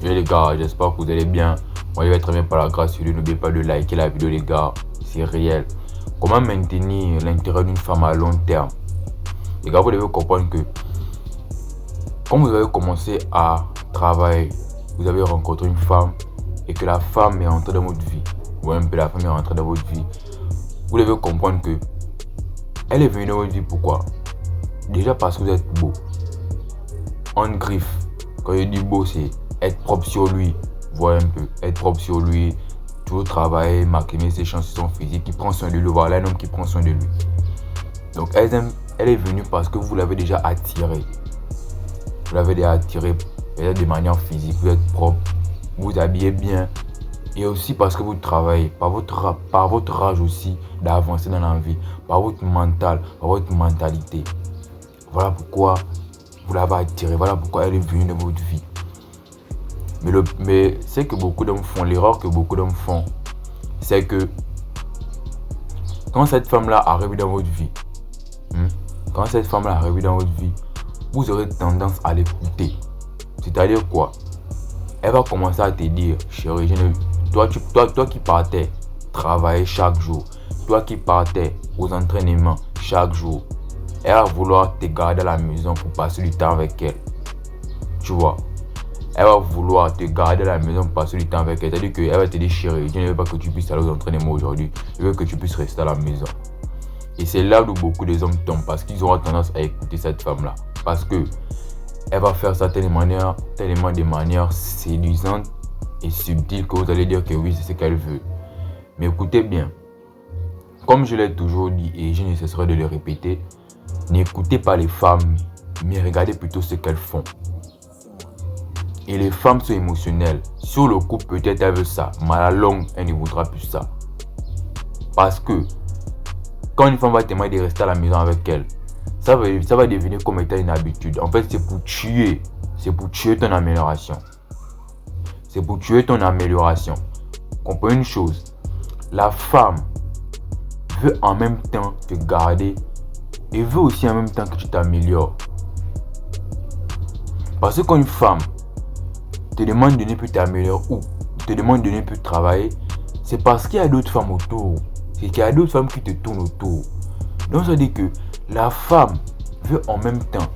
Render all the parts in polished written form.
Yo les gars, j'espère que vous allez bien. Moi je vais très bien par la grâce de Dieu. N'oubliez pas de liker la vidéo les gars, c'est réel. Comment maintenir l'intérêt d'une femme à long terme? Les gars, vous devez comprendre que quand vous avez commencé à travailler, vous avez rencontré une femme et que la femme est rentrée dans votre vie, ou un peu la femme est rentrée dans votre vie, vous devez comprendre que elle est venue dans votre vie pourquoi? Déjà parce que vous êtes beau. En griffe, quand je dis beau, c'est être propre sur lui, voir un peu, être propre sur lui, toujours travailler, maximiser ses chances sur son physique, qui prend soin de lui, voilà un homme qui prend soin de lui. Donc elle est venue parce que vous l'avez déjà attiré. Vous l'avez déjà attiré peut-être de manière physique, vous êtes propre, vous vous habillez bien. Et aussi parce que vous travaillez, par votre rage aussi d'avancer dans la vie, par votre mental, par votre mentalité. Voilà pourquoi vous l'avez attiré, voilà pourquoi elle est venue dans votre vie. Mais c'est que beaucoup d'hommes font, l'erreur que beaucoup d'hommes font, c'est que quand cette femme-là arrive dans votre vie, vous aurez tendance à l'écouter. C'est-à-dire quoi? Elle va commencer à te dire, chérie, toi qui partais travailler chaque jour, toi qui partais aux entraînements chaque jour, elle va vouloir te garder à la maison pour passer du temps avec elle. Tu vois? Elle va vouloir te garder à la maison pour passer du temps avec elle. C'est-à-dire qu'elle va te dire, chérie, je ne veux pas que tu puisses aller aux entraînements aujourd'hui. Je veux que tu puisses rester à la maison. Et c'est là où beaucoup des hommes tombent parce qu'ils auront tendance à écouter cette femme-là. Parce que elle va faire ça tellement de manière séduisante et subtile que vous allez dire que oui, c'est ce qu'elle veut. Mais écoutez bien, comme je l'ai toujours dit et je ne cesserai de le répéter, n'écoutez pas les femmes, mais regardez plutôt ce qu'elles font. Et les femmes sont émotionnelles. Sur le coup, peut-être elle veut ça, mais à la longue, elle ne voudra plus ça. Parce que quand une femme va te demander de rester à la maison avec elle, ça va devenir comme étant une habitude. En fait, c'est pour tuer ton amélioration. C'est pour tuer ton amélioration. Comprenez une chose, la femme veut en même temps te garder et veut aussi en même temps que tu t'améliores. Parce que quand une femme te demande de ne plus t'améliorer ou te demande de ne plus travailler, c'est parce qu'il y a d'autres femmes autour. C'est qu'il y a d'autres femmes qui te tournent autour. Donc ça veut dire que la femme veut en même temps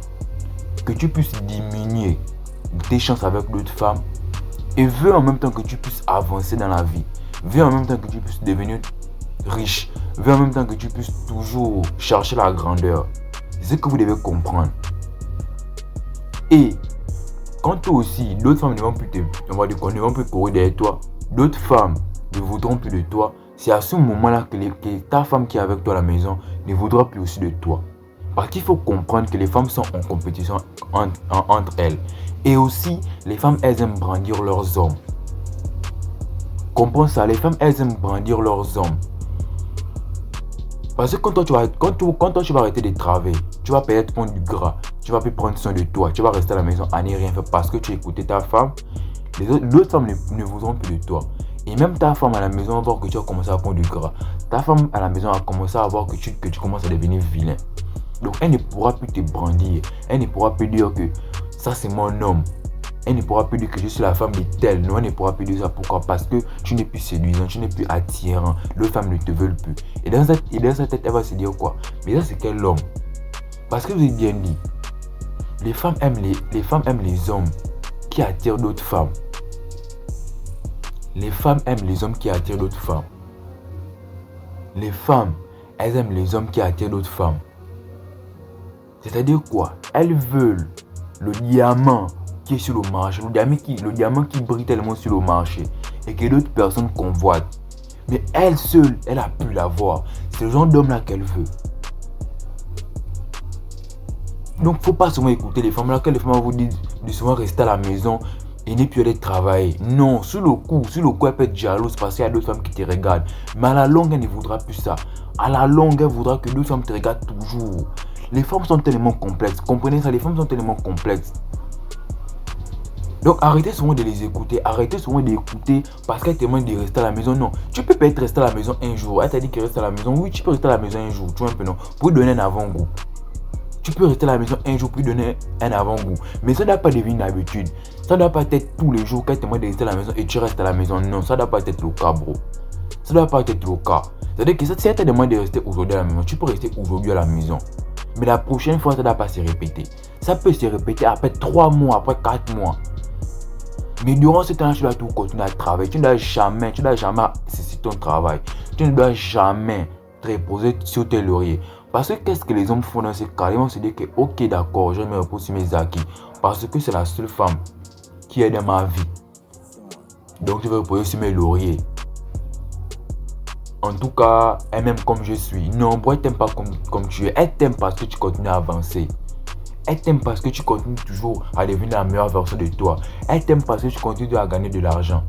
que tu puisses diminuer tes chances avec d'autres femmes et veut en même temps que tu puisses avancer dans la vie. Veut en même temps que tu puisses devenir riche. Veut en même temps que tu puisses toujours chercher la grandeur. C'est ce que vous devez comprendre. Et quand toi aussi, d'autres femmes ne vont plus courir derrière toi, d'autres femmes ne voudront plus de toi, c'est à ce moment-là que ta femme qui est avec toi à la maison ne voudra plus aussi de toi. Parce qu'il faut comprendre que les femmes sont en compétition entre elles. Et aussi, les femmes, elles aiment brandir leurs hommes. Comprends ça, les femmes, elles aiment brandir leurs hommes. Parce que quand toi tu vas arrêter de travailler, tu vas peut-être prendre du gras, tu vas plus prendre soin de toi, tu vas rester à la maison à ne rien faire parce que tu as écouté ta femme, d'autres femmes ne voudront plus de toi. Et même ta femme à la maison va voir que tu as commencé à prendre du gras. Ta femme à la maison va commencer à voir que tu commences à devenir vilain. Donc elle ne pourra plus te brandir, elle ne pourra plus dire que ça c'est mon homme. Elle ne pourra plus dire que je suis la femme de tel. Non, elle ne pourra plus dire ça. Pourquoi? Parce que tu n'es plus séduisant, tu n'es plus attirant. D'autres femmes ne te veulent plus. Et dans sa tête, elle va se dire quoi? Mais ça, c'est quel homme? Parce que vous avez bien dit, les femmes aiment les hommes qui attirent d'autres femmes. Les femmes aiment les hommes qui attirent d'autres femmes. Les femmes, elles aiment les hommes qui attirent d'autres femmes. C'est-à-dire quoi? Elles veulent le diamant qui est sur le marché, le diamant qui brille tellement sur le marché et que d'autres personnes convoitent. Mais elle seule, elle a pu l'avoir. C'est le genre d'homme là qu'elle veut. Donc faut pas souvent écouter les femmes là, que les femmes vous disent de souvent rester à la maison et ne plus aller travailler. Non, sur le coup, elle peut être jalouse parce qu'il y a d'autres femmes qui te regardent. Mais à la longue, elle ne voudra plus ça. À la longue, elle voudra que d'autres femmes te regardent toujours. Les femmes sont tellement complexes. Comprenez ça, les femmes sont tellement complexes. Donc arrêtez souvent de les écouter, arrêtez souvent d'écouter parce qu'elle te demande de rester à la maison. Non, tu peux peut-être rester à la maison un jour. Elle t'a dit qu'elle reste à la maison. Oui, tu peux rester à la maison un jour, tu vois un peu non. Pour lui donner un avant-goût. Tu peux rester à la maison un jour puis donner un avant-goût. Mais ça ne doit pas devenir une habitude. Ça ne doit pas être tous les jours qu'elle te demande de rester à la maison et tu restes à la maison. Non, ça ne doit pas être le cas, bro. Ça ne doit pas être le cas. C'est-à-dire que si elle te demande de rester aujourd'hui à la maison, tu peux rester aujourd'hui à la maison. Mais la prochaine fois, ça ne doit pas se répéter. Ça peut se répéter après 3 mois, après 4 mois. Mais durant ce temps-là, tu dois tout continuer à travailler. Tu ne dois jamais cesser ton travail. Tu ne dois jamais te reposer sur tes lauriers. Parce que qu'est-ce que les hommes font dans ces cas? Ils vont se dire que, ok, d'accord, je me repose sur mes acquis. Parce que c'est la seule femme qui est dans ma vie. Donc, je vais reposer sur mes lauriers. En tout cas, elle m'aime comme je suis. Non, elle t'aime pas comme tu es. Elle t'aime parce que tu continues à avancer. Elle t'aime parce que tu continues toujours à devenir la meilleure version de toi. Elle t'aime parce que tu continues à gagner de l'argent.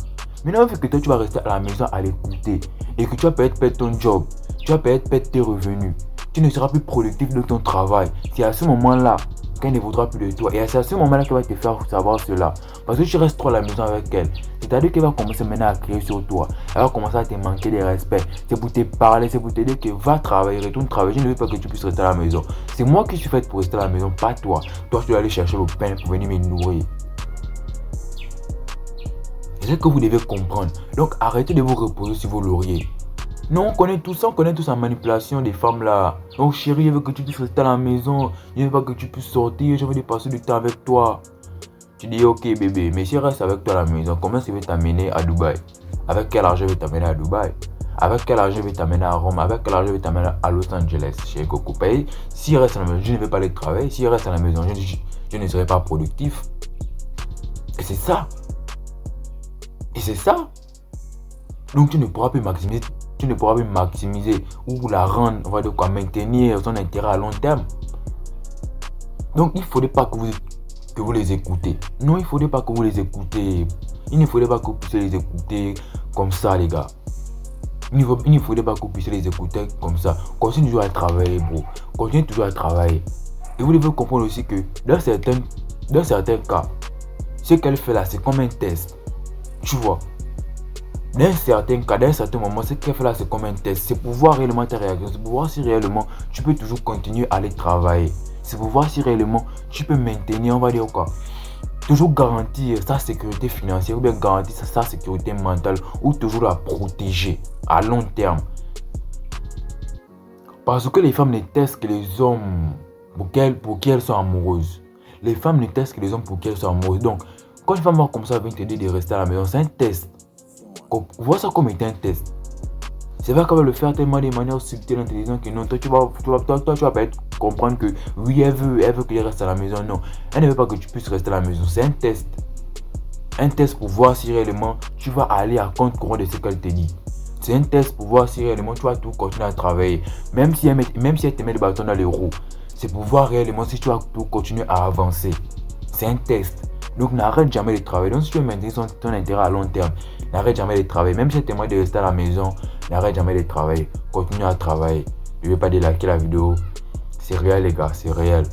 Maintenant, vu que toi, tu vas rester à la maison à l'écouter et que tu vas peut-être perdre ton job, tu vas peut-être perdre tes revenus, tu ne seras plus productif de ton travail. C'est à ce moment-là qu'elle ne voudra plus de toi. Et c'est à ce moment-là qu'elle va te faire savoir cela. Parce que tu restes trop à la maison avec elle. C'est-à-dire qu'elle va commencer maintenant à crier sur toi. Elle va commencer à te manquer de respect. C'est pour te parler, c'est pour te dire que va travailler, retourne travailler. Je ne veux pas que tu puisses rester à la maison. C'est moi qui suis faite pour rester à la maison, pas toi. Toi, tu dois aller chercher le pain pour venir me nourrir. C'est ce que vous devez comprendre. Donc arrêtez de vous reposer sur vos lauriers. Non, on connaît tout ça, on connaît tous la manipulation des femmes là. Oh chérie, je veux que tu puisses rester à la maison. Je veux pas que tu puisses sortir, je veux passer du temps avec toi. Tu dis ok bébé, mais si je reste avec toi à la maison, comment je vais t'amener à Dubaï? Avec quel argent je vais t'amener à Dubaï? Avec quel argent je vais t'amener à Rome? Avec quel argent je vais t'amener à Los Angeles? Chez Coco Pay. Si je reste à la maison, je ne vais pas aller travailler. Si je reste à la maison, je ne serai pas productif. Et c'est ça. Et c'est ça. Donc tu ne pourras plus maximiser. Tu ne pourras plus maximiser ou la rendre, on va dire quoi, maintenir son intérêt à long terme. Donc il ne faudrait pas que vous les écoutez. Non, il ne faudrait pas que vous les écoutez. Il ne faudrait pas que vous puissiez les écouter comme ça, les gars. Il ne faudrait pas que vous puissiez les écouter comme ça. Continuez toujours à travailler, bro. Continuez toujours à travailler. Et vous devez comprendre aussi que dans certains cas, ce qu'elle fait là, c'est comme un test. Tu vois. Dans certains cas, dans certains moments, ce qu'elle fait là, c'est comme un test. C'est pour voir réellement ta réaction. C'est pour voir si réellement tu peux toujours continuer à aller travailler. C'est pour voir si réellement tu peux maintenir, on va dire quoi, toujours garantir sa sécurité financière ou bien garantir sa sécurité mentale ou toujours la protéger à long terme. Parce que les femmes ne testent que les hommes pour qui elles sont amoureuses. Les femmes ne testent que les hommes pour qui elles sont amoureuses. Donc, quand une femme va comme ça venir te dire de rester à la maison, c'est un test. Vois ça comme étant un test. C'est pas qu'elle va le faire tellement de manière subtile en te disant que non, toi tu vas peut-être comprendre que oui, elle veut que je reste à la maison. Non, elle ne veut pas que tu puisses rester à la maison. C'est un test. Un test pour voir si réellement tu vas aller à contre-courant de ce qu'elle te dit. C'est un test pour voir si réellement tu vas tout continuer à travailler. Même si elle te met le bâton dans les roues. C'est pour voir réellement si tu vas tout continuer à avancer. C'est un test. Donc n'arrête jamais de travailler. Donc si tu veux maintenir ton intérêt à long terme, n'arrête jamais de travailler. Même si tu aimerais de rester à la maison, n'arrête jamais de travailler. Continue à travailler. Je ne vais pas déliker la vidéo. C'est réel les gars, c'est réel.